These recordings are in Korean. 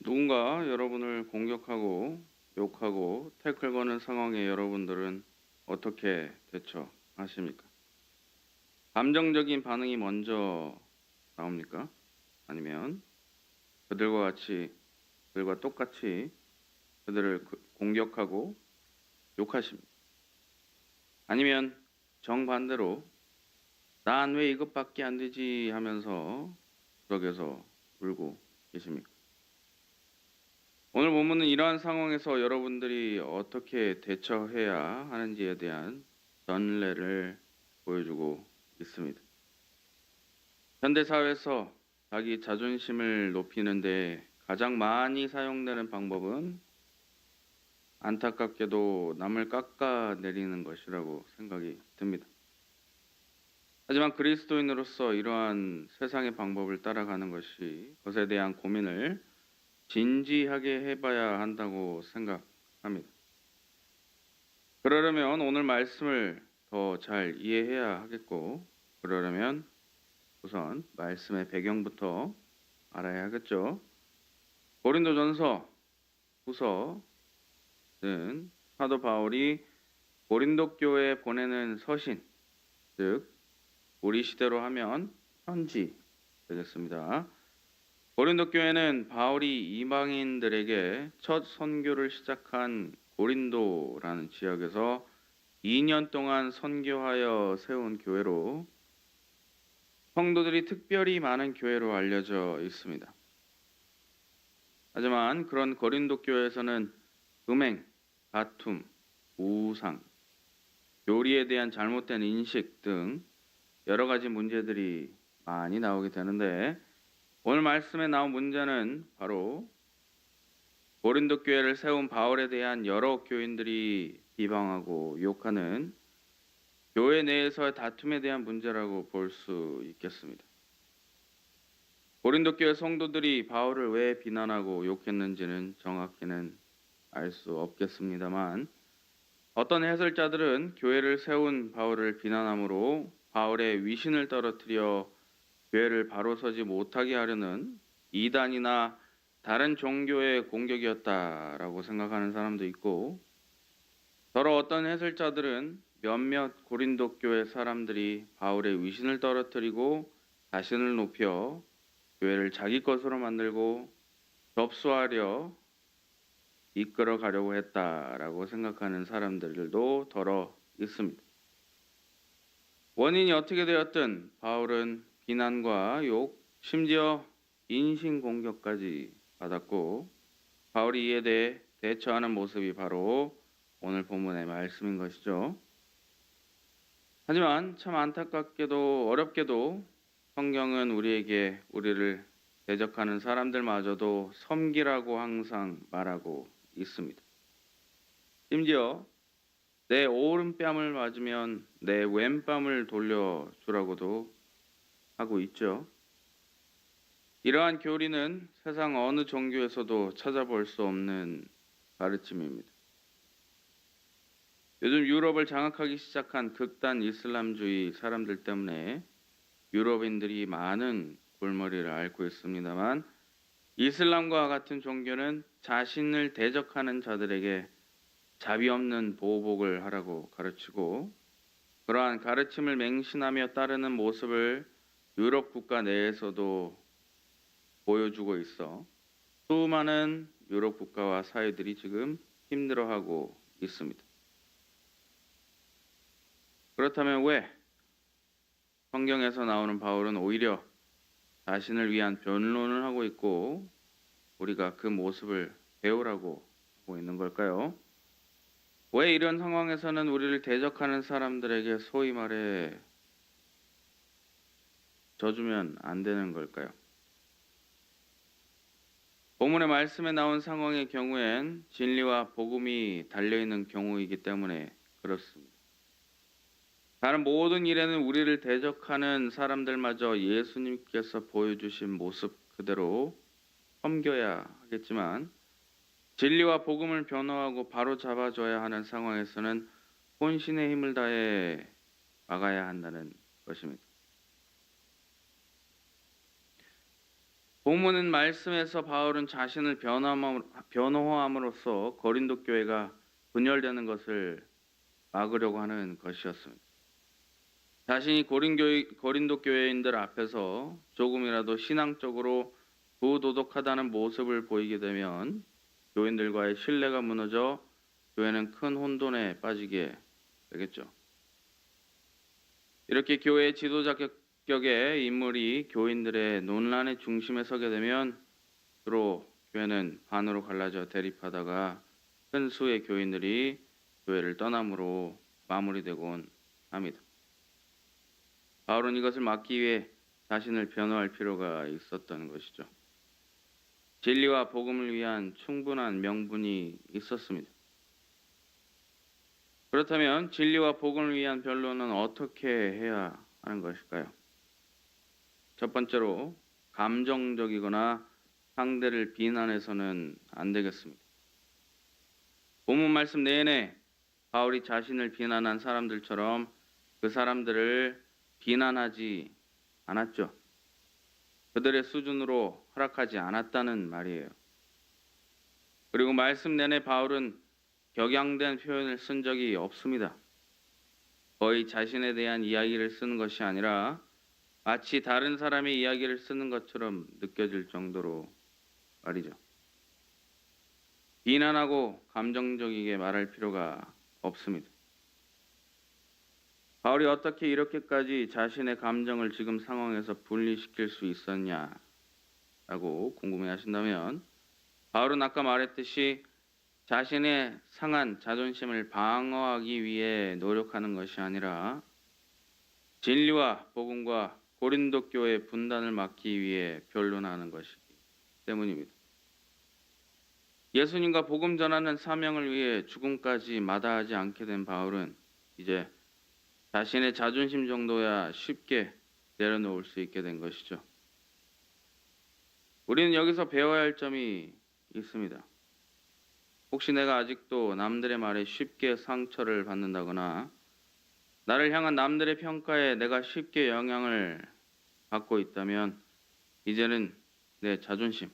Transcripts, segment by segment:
누군가 여러분을 공격하고 욕하고 태클 거는 상황에 여러분들은 어떻게 대처하십니까? 감정적인 반응이 먼저 나옵니까? 아니면 그들과 똑같이 그들을 공격하고 욕하십니까? 아니면 정반대로 난 왜 이것밖에 안 되지 하면서 구석에서 울고 계십니까? 오늘 본문은 이러한 상황에서 여러분들이 어떻게 대처해야 하는지에 대한 전례를 보여주고 있습니다. 현대사회에서 자기 자존심을 높이는데 가장 많이 사용되는 방법은 안타깝게도 남을 깎아내리는 것이라고 생각이 듭니다. 하지만 그리스도인으로서 이러한 세상의 방법을 따라가는 것이 것에 대한 고민을 진지하게 해봐야 한다고 생각합니다. 그러려면 오늘 말씀을 더 잘 이해해야 하겠고, 그러려면 우선 말씀의 배경부터 알아야 하겠죠. 고린도전서 후서는 사도 바울이 고린도 교회에 보내는 서신, 즉 우리 시대로 하면 편지 되겠습니다. 고린도 교회는 바울이 이방인들에게 첫 선교를 시작한 고린도라는 지역에서 2년 동안 선교하여 세운 교회로 성도들이 특별히 많은 교회로 알려져 있습니다. 하지만 그런 고린도 교회에서는 음행, 다툼, 우상, 교리에 대한 잘못된 인식 등 여러 가지 문제들이 많이 나오게 되는데 오늘 말씀에 나온 문제는 바로 고린도 교회를 세운 바울에 대한 여러 교인들이 비방하고 욕하는 교회 내에서의 다툼에 대한 문제라고 볼 수 있겠습니다. 고린도 교회 성도들이 바울을 왜 비난하고 욕했는지는 정확히는 알 수 없겠습니다만 어떤 해설자들은 교회를 세운 바울을 비난함으로 바울의 위신을 떨어뜨려 교회를 바로 서지 못하게 하려는 이단이나 다른 종교의 공격이었다라고 생각하는 사람도 있고, 더러 어떤 해설자들은 몇몇 고린도 교회 사람들이 바울의 위신을 떨어뜨리고 자신을 높여 교회를 자기 것으로 만들고 접수하려 이끌어 가려고 했다라고 생각하는 사람들도 더러 있습니다. 원인이 어떻게 되었든 바울은 비난과 욕, 심지어 인신공격까지 받았고 바울이 이에 대해 대처하는 모습이 바로 오늘 본문의 말씀인 것이죠. 하지만 참 안타깝게도 어렵게도 성경은 우리를 대적하는 사람들마저도 섬기라고 항상 말하고 있습니다. 심지어 내 오른뺨을 맞으면 내 왼뺨을 돌려주라고도 하고 있죠. 이러한 교리는 세상 어느 종교에서도 찾아볼 수 없는 가르침입니다. 요즘 유럽을 장악하기 시작한 극단 이슬람주의 사람들 때문에 유럽인들이 많은 골머리를 앓고 있습니다만 이슬람과 같은 종교는 자신을 대적하는 자들에게 자비 없는 보복을 하라고 가르치고 그러한 가르침을 맹신하며 따르는 모습을 유럽 국가 내에서도 보여주고 있어 수많은 유럽 국가와 사회들이 지금 힘들어하고 있습니다. 그렇다면 왜 성경에서 나오는 바울은 오히려 자신을 위한 변론을 하고 있고 우리가 그 모습을 배우라고 하고 있는 걸까요? 왜 이런 상황에서는 우리를 대적하는 사람들에게 소위 말해 져주면 안 되는 걸까요? 본문의 말씀에 나온 상황의 경우엔 진리와 복음이 달려있는 경우이기 때문에 그렇습니다. 다른 모든 일에는 우리를 대적하는 사람들마저 예수님께서 보여주신 모습 그대로 섬겨야 하겠지만 진리와 복음을 변호하고 바로 잡아줘야 하는 상황에서는 혼신의 힘을 다해 막아야 한다는 것입니다. 본문은 말씀에서 바울은 자신을 변호함으로써 고린도 교회가 분열되는 것을 막으려고 하는 것이었습니다. 자신이 고린도 교회인들 앞에서 조금이라도 신앙적으로 부도덕하다는 모습을 보이게 되면 교인들과의 신뢰가 무너져 교회는 큰 혼돈에 빠지게 되겠죠. 이렇게 교회의 지도자 격의 인물이 교인들의 논란의 중심에 서게 되면 주로 교회는 반으로 갈라져 대립하다가 큰 수의 교인들이 교회를 떠남으로 마무리되곤 합니다. 바울은 이것을 막기 위해 자신을 변호할 필요가 있었던 것이죠. 진리와 복음을 위한 충분한 명분이 있었습니다. 그렇다면 진리와 복음을 위한 변론은 어떻게 해야 하는 것일까요? 첫 번째로 감정적이거나 상대를 비난해서는 안 되겠습니다. 본문 말씀 내내 바울이 자신을 비난한 사람들처럼 그 사람들을 비난하지 않았죠. 그들의 수준으로 허락하지 않았다는 말이에요. 그리고 말씀 내내 바울은 격양된 표현을 쓴 적이 없습니다. 거의 자신에 대한 이야기를 쓰는 것이 아니라 마치 다른 사람의 이야기를 쓰는 것처럼 느껴질 정도로 말이죠. 비난하고 감정적이게 말할 필요가 없습니다. 바울이 어떻게 이렇게까지 자신의 감정을 지금 상황에서 분리시킬 수 있었냐라고 궁금해하신다면 바울은 아까 말했듯이 자신의 상한 자존심을 방어하기 위해 노력하는 것이 아니라 진리와 복음과 고린도 교회의 분단을 막기 위해 변론하는 것이기 때문입니다. 예수님과 복음 전하는 사명을 위해 죽음까지 마다하지 않게 된 바울은 이제 자신의 자존심 정도야 쉽게 내려놓을 수 있게 된 것이죠. 우리는 여기서 배워야 할 점이 있습니다. 혹시 내가 아직도 남들의 말에 쉽게 상처를 받는다거나 나를 향한 남들의 평가에 내가 쉽게 영향을 받고 있다면 이제는 내 자존심,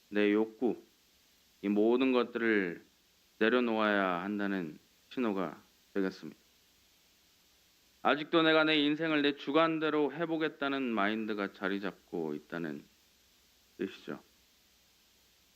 내 욕구, 이 모든 것들을 내려놓아야 한다는 신호가 되겠습니다. 아직도 내가 내 인생을 내 주관대로 해보겠다는 마인드가 자리 잡고 있다는 뜻이죠.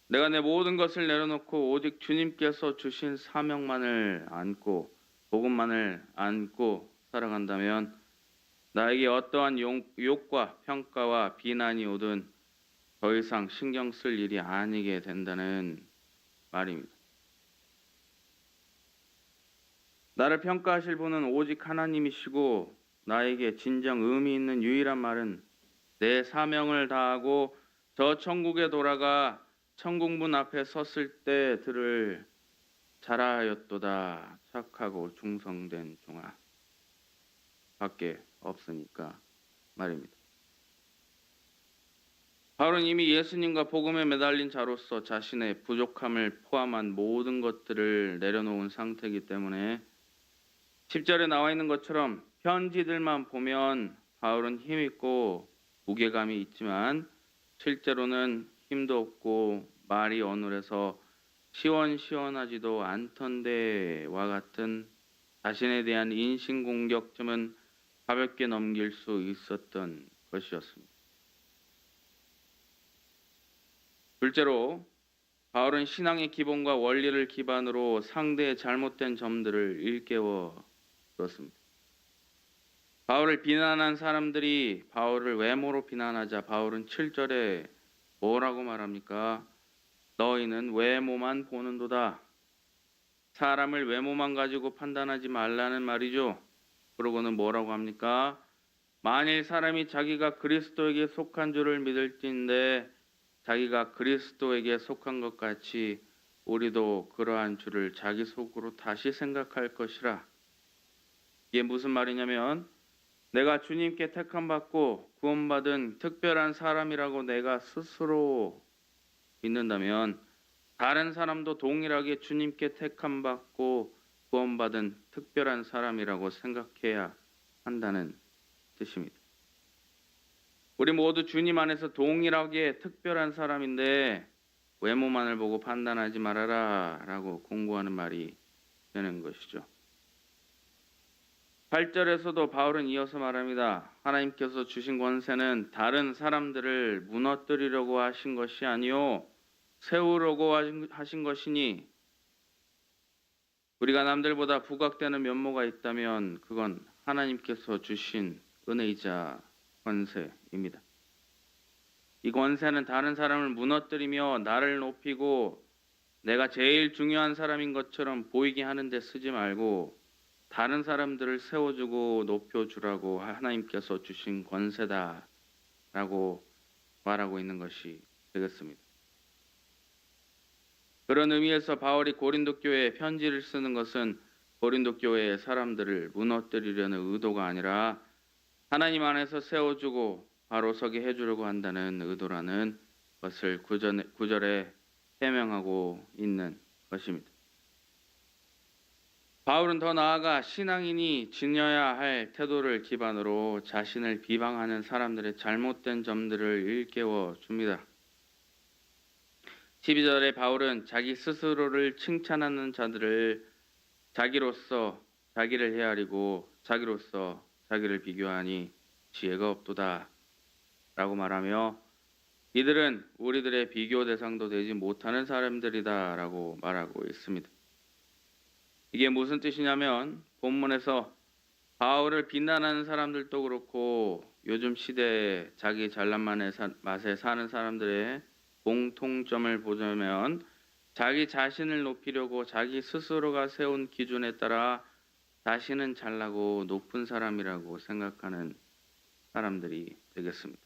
내가 내 모든 것을 내려놓고 오직 주님께서 주신 사명만을 안고 복음만을 안고 살아간다면 나에게 어떠한 욕과 평가와 비난이 오든 더 이상 신경 쓸 일이 아니게 된다는 말입니다. 나를 평가하실 분은 오직 하나님이시고 나에게 진정 의미 있는 유일한 말은 내 사명을 다하고 저 천국에 돌아가 천국문 앞에 섰을 때 들을 잘하였도다 착하고 충성된 종아 밖에 없으니까 말입니다. 바울은 이미 예수님과 복음에 매달린 자로서 자신의 부족함을 포함한 모든 것들을 내려놓은 상태이기 때문에 10절에 나와 있는 것처럼 편지들만 보면 바울은 힘있고 무게감이 있지만 실제로는 힘도 없고 말이 어눌해서 시원시원하지도 않던데와 같은 자신에 대한 인신공격쯤은 가볍게 넘길 수 있었던 것이었습니다. 둘째로 바울은 신앙의 기본과 원리를 기반으로 상대의 잘못된 점들을 일깨워 주었습니다. 바울을 비난한 사람들이 바울을 외모로 비난하자 바울은 7절에 뭐라고 말합니까? 너희는 외모만 보는도다. 사람을 외모만 가지고 판단하지 말라는 말이죠. 그러고는 뭐라고 합니까? 만일 사람이 자기가 그리스도에게 속한 줄을 믿을진데 자기가 그리스도에게 속한 것 같이 우리도 그러한 줄을 자기 속으로 다시 생각할 것이라. 이게 무슨 말이냐면 내가 주님께 택함받고 구원받은 특별한 사람이라고 내가 스스로 믿는다면 다른 사람도 동일하게 주님께 택함받고 구원받은 특별한 사람이라고 생각해야 한다는 뜻입니다. 우리 모두 주님 안에서 동일하게 특별한 사람인데 외모만을 보고 판단하지 말아라 라고 공고하는 말이 되는 것이죠. 8절에서도 바울은 이어서 말합니다. 하나님께서 주신 권세는 다른 사람들을 무너뜨리려고 하신 것이 아니요 세우려고 하신 것이니 우리가 남들보다 부각되는 면모가 있다면 그건 하나님께서 주신 은혜이자 권세입니다. 이 권세는 다른 사람을 무너뜨리며 나를 높이고 내가 제일 중요한 사람인 것처럼 보이게 하는데 쓰지 말고 다른 사람들을 세워주고 높여주라고 하나님께서 주신 권세다라고 말하고 있는 것이 되겠습니다. 그런 의미에서 바울이 고린도 교회에 편지를 쓰는 것은 고린도 교회의 사람들을 무너뜨리려는 의도가 아니라 하나님 안에서 세워주고 바로 서게 해주려고 한다는 의도라는 것을 구절에 해명하고 있는 것입니다. 바울은 더 나아가 신앙인이 지녀야 할 태도를 기반으로 자신을 비방하는 사람들의 잘못된 점들을 일깨워 줍니다. 12절에 바울은 자기 스스로를 칭찬하는 자들을 자기로서 자기를 헤아리고 자기로서 자기를 비교하니 지혜가 없도다 라고 말하며 이들은 우리들의 비교 대상도 되지 못하는 사람들이다 라고 말하고 있습니다. 이게 무슨 뜻이냐면 본문에서 바울을 비난하는 사람들도 그렇고 요즘 시대에 자기 잘난 맛에 사는 사람들의 공통점을 보자면 자기 자신을 높이려고 자기 스스로가 세운 기준에 따라 자신은 잘나고 높은 사람이라고 생각하는 사람들이 되겠습니다.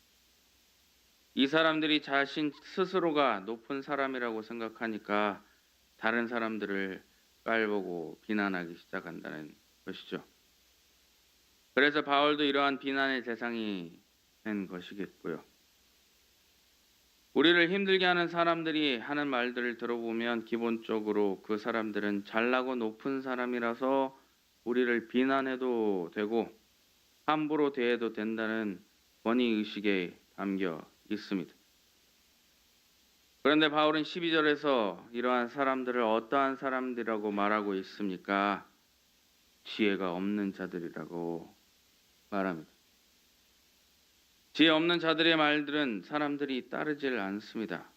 이 사람들이 자신 스스로가 높은 사람이라고 생각하니까 다른 사람들을 깔보고 비난하기 시작한다는 것이죠. 그래서 바울도 이러한 비난의 대상이 된 것이겠고요. 우리를 힘들게 하는 사람들이 하는 말들을 들어보면 기본적으로 그 사람들은 잘나고 높은 사람이라서 우리를 비난해도 되고 함부로 대해도 된다는 권위의식에 담겨 있습니다. 그런데 바울은 12절에서 이러한 사람들을 어떠한 사람들이라고 말하고 있습니까? 지혜가 없는 자들이라고 말합니다. 지혜 없는 자들의 말들은 사람들이 따르질 않습니다.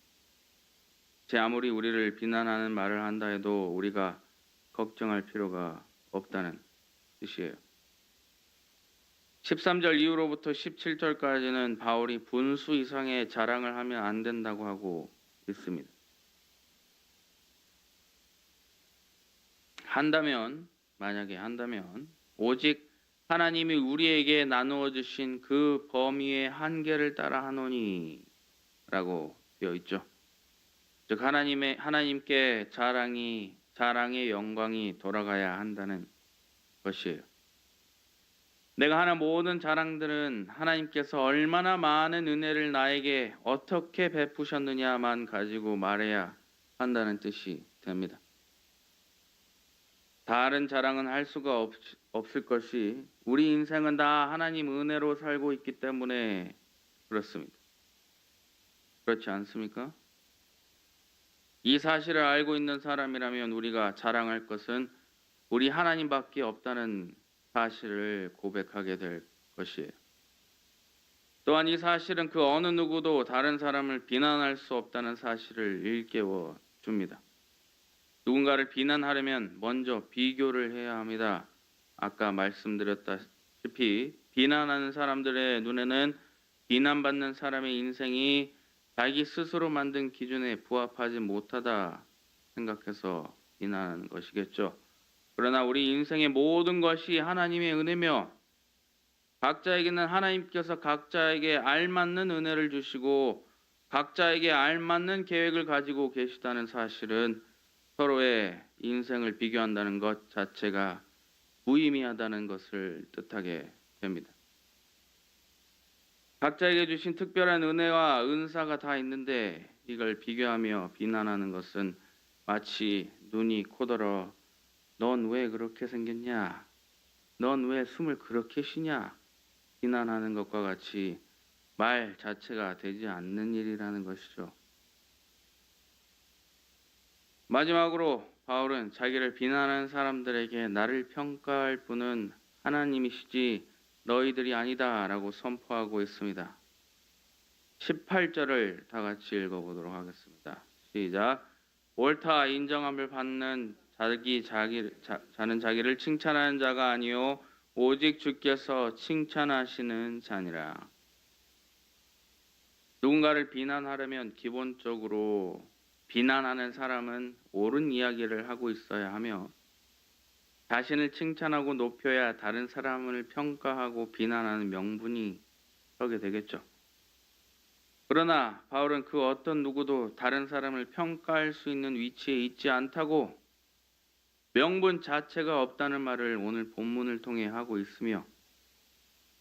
제 아무리 우리를 비난하는 말을 한다 해도 우리가 걱정할 필요가 없다는 뜻이에요. 13절 이후로부터 17절까지는 바울이 분수 이상의 자랑을 하면 안 된다고 하고 있습니다. 만약에 한다면 오직 하나님이 우리에게 나누어 주신 그 범위의 한계를 따라 하노니 라고 되어 있죠. 즉 하나님께 자랑의 영광이 돌아가야 한다는 것이에요. 내가 하는 모든 자랑들은 하나님께서 얼마나 많은 은혜를 나에게 어떻게 베푸셨느냐만 가지고 말해야 한다는 뜻이 됩니다. 다른 자랑은 할 수가 없을 것이 우리 인생은 다 하나님 은혜로 살고 있기 때문에 그렇습니다. 그렇지 않습니까? 이 사실을 알고 있는 사람이라면 우리가 자랑할 것은 우리 하나님밖에 없다는 사실을 고백하게 될 것이에요. 또한 이 사실은 그 어느 누구도 다른 사람을 비난할 수 없다는 사실을 일깨워 줍니다. 누군가를 비난하려면 먼저 비교를 해야 합니다. 아까 말씀드렸다시피 비난하는 사람들의 눈에는 비난받는 사람의 인생이 자기 스스로 만든 기준에 부합하지 못하다 생각해서 비난하는 것이겠죠. 그러나 우리 인생의 모든 것이 하나님의 은혜며 각자에게는 하나님께서 각자에게 알맞는 은혜를 주시고 각자에게 알맞는 계획을 가지고 계시다는 사실은 서로의 인생을 비교한다는 것 자체가 무의미하다는 것을 뜻하게 됩니다. 각자에게 주신 특별한 은혜와 은사가 다 있는데 이걸 비교하며 비난하는 것은 마치 눈이 코더러 넌 왜 그렇게 생겼냐? 넌 왜 숨을 그렇게 쉬냐? 비난하는 것과 같이 말 자체가 되지 않는 일이라는 것이죠. 마지막으로 바울은 자기를 비난하는 사람들에게 나를 평가할 분은 하나님이시지 너희들이 아니다라고 선포하고 있습니다. 18절을 다 같이 읽어보도록 하겠습니다. 시작. 옳다 인정함을 받는 자는 자기를 칭찬하는 자가 아니요 오직 주께서 칭찬하시는 자니라. 누군가를 비난하려면 기본적으로 비난하는 사람은 옳은 이야기를 하고 있어야 하며 자신을 칭찬하고 높여야 다른 사람을 평가하고 비난하는 명분이 서게 되겠죠. 그러나 바울은 그 어떤 누구도 다른 사람을 평가할 수 있는 위치에 있지 않다고 명분 자체가 없다는 말을 오늘 본문을 통해 하고 있으며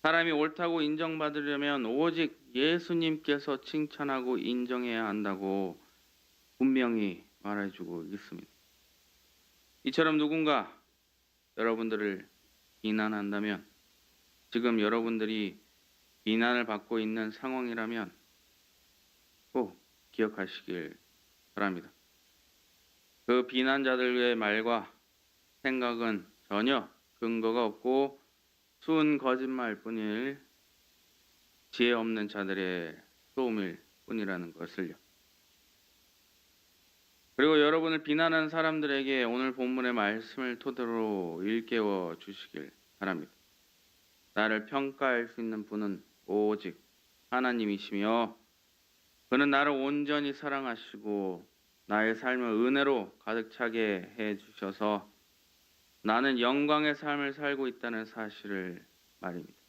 사람이 옳다고 인정받으려면 오직 예수님께서 칭찬하고 인정해야 한다고 분명히 말해주고 있습니다. 이처럼 누군가 여러분들을 비난한다면 지금 여러분들이 비난을 받고 있는 상황이라면 꼭 기억하시길 바랍니다. 그 비난자들의 말과 생각은 전혀 근거가 없고 수은 거짓말뿐일 지혜 없는 자들의 소음일 뿐이라는 것을요. 그리고 여러분을 비난하는 사람들에게 오늘 본문의 말씀을 토대로 일깨워 주시길 바랍니다. 나를 평가할 수 있는 분은 오직 하나님이시며 그는 나를 온전히 사랑하시고 나의 삶을 은혜로 가득 차게 해 주셔서 나는 영광의 삶을 살고 있다는 사실을 말입니다.